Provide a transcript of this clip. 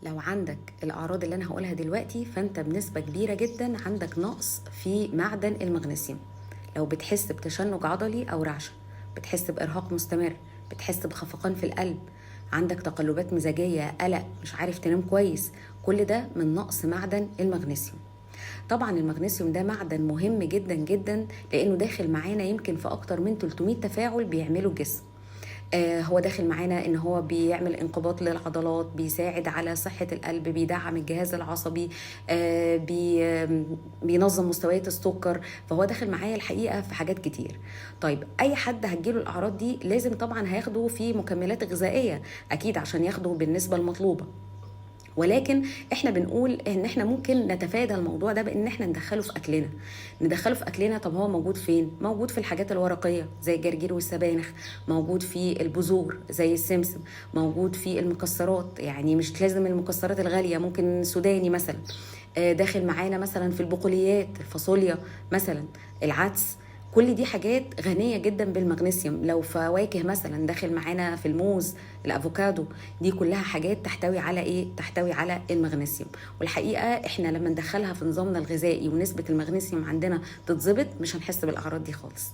لو عندك الأعراض اللي أنا هقولها دلوقتي فأنت بنسبة كبيرة جدا عندك نقص في معدن المغنيسيوم. لو بتحس بتشنج عضلي أو رعشة، بتحس بإرهاق مستمر، بتحس بخفقان في القلب، عندك تقلبات مزاجية، قلق، مش عارف تنام كويس، كل ده من نقص معدن المغنيسيوم. طبعا المغنيسيوم ده معدن مهم جدا جدا لأنه داخل معانا يمكن في أكتر من 300 تفاعل بيعمله الجسم. هو داخل معانا ان هو بيعمل انقباض للعضلات، بيساعد على صحة القلب، بيدعم الجهاز العصبي، بينظم مستويات السكر. فهو داخل معايا الحقيقة في حاجات كتير. طيب اي حد هتجيله الاعراض دي لازم طبعا هياخده في مكملات غذائية اكيد عشان ياخده بالنسبة المطلوبة، ولكن احنا بنقول ان احنا ممكن نتفادى الموضوع ده بان احنا ندخله في اكلنا. طب هو موجود فين؟ موجود في الحاجات الورقيه زي الجرجير والسبانخ، موجود في البذور زي السمسم، موجود في المكسرات، يعني مش لازم المكسرات الغاليه، ممكن سوداني مثلا. داخل معانا مثلا في البقوليات، الفاصوليا مثلا، العدس. كل دي حاجات غنية جدا بالمغنيسيوم. لو فواكه مثلا داخل معانا في الموز، الافوكادو، دي كلها حاجات تحتوي على ايه؟ تحتوي على المغنيسيوم. والحقيقة احنا لما ندخلها في نظامنا الغذائي ونسبة المغنيسيوم عندنا تتظبط مش هنحس بالاعراض دي خالص.